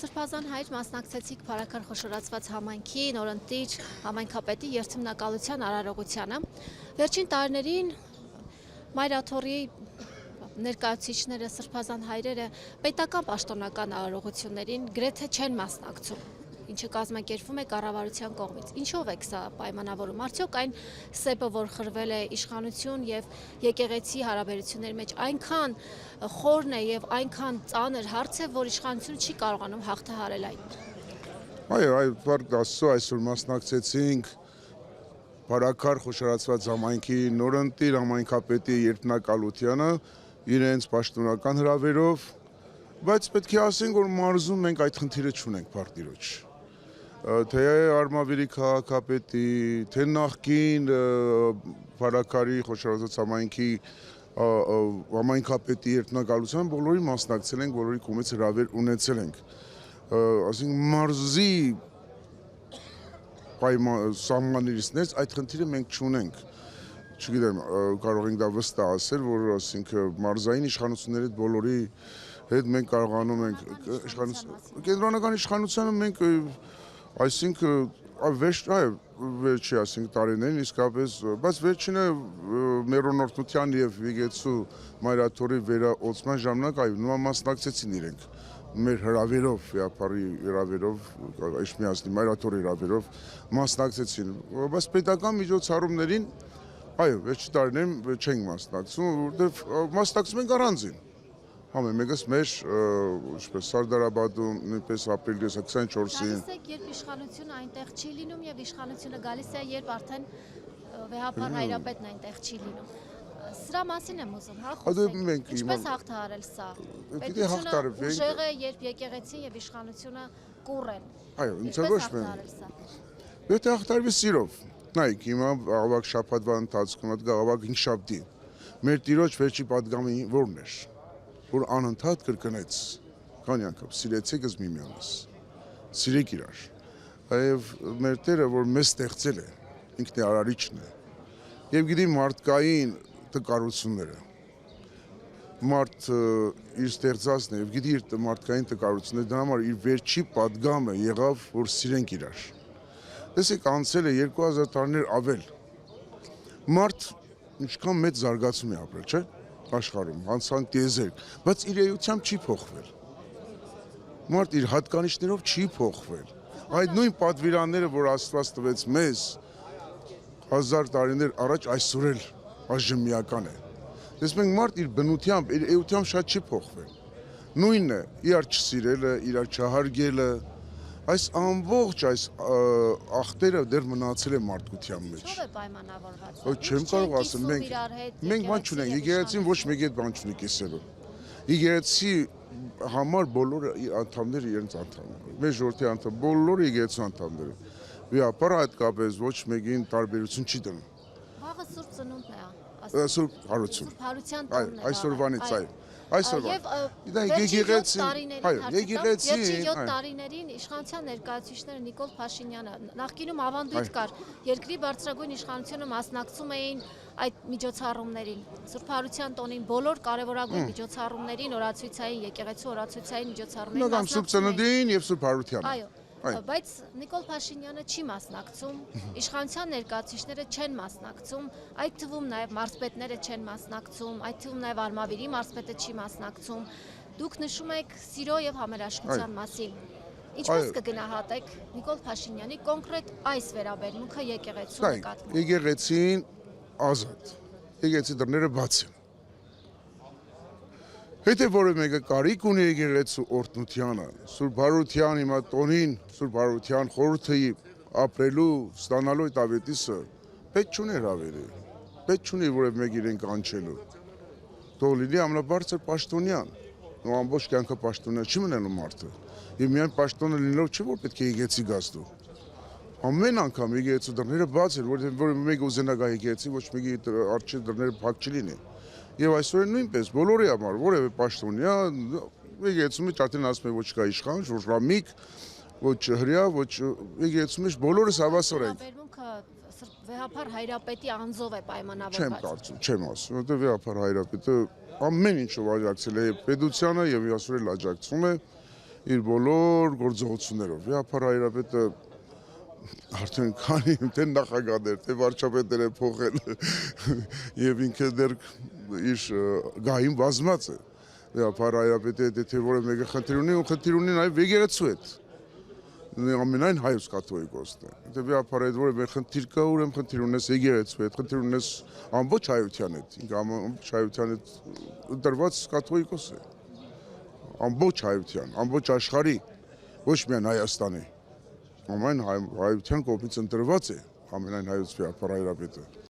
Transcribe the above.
Սրբազան հայր մասնակցեցիք Փարաքար խոշորացված համայնքի նորընտիր համայնքապետի երթմնակալության արարողությանը։ Վերջին տարիներին Մայրաթոռի ներկայացուցիչները, սրբազան հայրերը պետական պաշտոնական արարողություններին գրեթե չեն մասնակցում, ինչը կազմակերպվում է կառավարության կողմից։ Ինչով է սա պայմանավորում։ Արդյոք այն սեպը, որ խրվել է իշխանություն եւ եկեղեցի հարաբերությունների մեջ, այնքան խորն է եւ այնքան ծանր հարց է, որ իշխանությունը չի կարողանում հաղթահարել այն։ Այո, բարդ Աստծո, այսօր մասնակցեցինք Փարաքար խոշորացված համայնքի նորընտիր համայնքապետի երթմնակալությանը իրենց պաշտոնական հրավերով, բայց պետք է ասենք, որ մարզում մենք այդ խնդիրը չունենք Փարտիրոջ։ Թե Արմավիրի քաղաքապետի, թե նախկին Փարաքարի խոշորացված համայնքի համայնքապետի երթմնակալության բոլորի մասնակցել ենք, բոլորի կողմից հրավեր ունեցել ենք։ Ասենք մարզի սահմաններից ներս այդ խնդիրը մենք չունենք։ Չգիտեմ, կարող ենք դա վստահ ասել, որ ասենք մարզային իշխանությունների հետ բոլորի հետ մենք կարողանում ենք կենտրոնական իշխանությանը մենք այսինքն վերջի ասենք տարիներին իսկապես, բայց վերջինը մերոնորթության եւ Վիգեցու Մայրաթոռի վերաօծման ժամանակ նման մասնակցեցին իրենք մեր հրավերով, Վեհապարի հրավերով, Էշմիածնի Մայրաթոռի հրավերով մասնակցեցին, բայց պետական միջոցառումներին այո, վերջի տարիներին չենք մասնակցում, որովհետև մասնակցում ենք առանձին։ Համեմեկս մեր Սարդարաբադում, նույնպես ապրիլի 24-ին։ Գալիս եք, երբ իշխանությունը այնտեղ չի լինում եւ իշխանությունը գալիս է, երբ արդեն Վեհապար հայրապետն այնտեղ չի լինում։ Սրա մասին եմ ուզում, հա, խոսենք։ Ինչպես հաղթահարել սա։ Պետությունը ուժեղ է, երբ եկեղեցին եւ իշխանությունը կուռ են։ Այո, ինձ ոչ մեն։ Եթե հաղթարվի սիրով։ Նայեք, հիմա ավակ շաբաթվա ընթացքում, ավակ հինգշաբթի մեր տիրոջ վերջի պատգամը որն էր, որ անընդհատ կրկնեց, քանի անգամ սիրեցեք ըս միմյանց, սիրեք իրար, եւ մեր Տերը, որ մեզ ստեղծել է, ինքն է արարիչն է, եւ գիտի մարդկային տկարությունները, մարդ իր ստեղծածն է, եւ գիտի իր մարդկային տկարությունները, դրա համար իր վերջի պատգամը եղավ, որ սիրենք իրար։ Տեսեք, անցել է 2000 տարիներ ավել, մարդ ինչքան մեծ զարգացում է ապրել, չէ՞, աշխարհում, անցանք տիեզերք, բայց իր էությամբ չի փոխվել, մարդ իր հատկանիշներով չի փոխվել, այդ նույն պատվիրանները, որ Աստված տվեց մեզ 1000 տարիներ առաջ այսօր էլ այժմիական է, տեսեք մենք մարդ իր բնությամբ, իր էությամբ շատ չի փոխվել, նույնն է, իրար չսիրելը, իրար չհարգելը, այս ամբողջ այս ախտերը դեռ մնացել է մարդկության մեջ։ Ինչով է պայմանավորված։ Չեմ կարող ասել, մենք բան չունենք, եկեղեցին ոչ մեկի հետ բան չունի կիսելու։ Եկեղեցի համար բոլոր անդամները իրենց անդամներ։ Մեր ժողովրդի անդամ, բոլոր եկեղեցու անդամները։ Վեհապարը հատկապես ոչ մեկին տարբերություն չի դնում։ Վաղը Սուրբ Ծնունդն է, Սուրբ Հարություն։ Հարության տոնն է։ Այսօրվանից այո։ Այսօրվա։ Վերջին 7 տարիներին իշխանության ներկայացուցիչները Նիկոլ Փաշինյանը, նախկինում ավանդույթ կար, երկրի բարձրագույն իշխանությունը մասնակցում էին այդ միջոցառումներին, Սուրբ Հարության տոնին, բոլոր կարևորագույն միջոցառումներին, օրացույցային, եկեղեցու օրացույցային միջոցառումներին մասնակցում Սուրբ Ծննդին եւ Սուրբ Հարությանը։ Այո, բայց Նիկոլ Փաշինյանը չի մասնակցում, իշխանության ներկայացուցիչները չեն մասնակցում, այդ թվում նաև մարզպետները չեն մասնակցում, այդ թվում նաև Արմավիրի մարզպետը չի մասնակցում։ Դուք նշում եք սիրո եւ համերաշխության մասին։ Ինչպես կգնահատեք Նիկոլ Փաշինյանի կոնկրետ այս վերաբերմունքը եկեղեցու նկատմամբ։ Եկեղեցին ազատ, եկեղեցի դռները բաց են։ Եթե որևէ մեկը կարիք ունի եկեղեցու օրհնությանը, Սուրբ Հարության հիմա տոնին, Սուրբ Հարության խորհրդի ապրելու, ստանալու այդ ավետիսը, պետք չունի հրավերի, պետք չունի որևէ մեկ իրեն կանչելու։ Թող լինի ամենաբարձր պաշտոնյան, ու ամբողջ կյանքը պաշտոնյա չի մնալու մարդը։ Եվ միայն պաշտոնը լինելով չի, որ պետք է եկեղեցի գաս դու։ Ամեն անգամ եկեղեցու դռները բաց են, որովհետև որևէ մեկը ուզենա գա եկեղեցի, ոչ մեկի առջև դռները փակ չլինի։ Եվ այսօր նույնպես բոլորի համար որևէ պաշտոնյա եկեղեցու մեջ արդեն ասում է ոչ կա իշխան, ոչ ռամիկ, ոչ հրյա, ոչ եկեղեցու մեջ բոլորս հավասար ենք։ Վերաբերմունքը Վեհապար հայրապետի անձով է պայմանավորված։ Չեմ կարծում, չեմ ասում, որովհետև Վեհապար հայրապետը ամեն ինչով աջակցել է պետությանը եւ այսօր էլ աջակցում է իր բոլոր գործողություններով։ Վեհապար Հայրապետը արդեն քանի թե նախագահներ, թե վարչապետներ է փոխել եւ ինքը դեռ իր գահին բազմած է։ Վեհապար Հայրապետի հետ եթե որը մեկը խնդիր ունի նաեւ եկեղեցու հետ։ Ամենայն հայոց կաթողիկոսն է։ Եթե վեհապար այդ որը մեր խնդիր կա, ուրեմն խնդիր ունես եկեղեցու հետ, խնդիր ունես ամբողջ հայության հետ։ Ինքը ամբողջ հայության հետ ընտրված կաթողիկոս է։ Ամբողջ հայության, ամբողջ աշխարհի, ոչ միայն Հայաստանի։ Ամեն հայության կողմից ընտրված է ամենայն հայոց վեհապար Հայրապետը։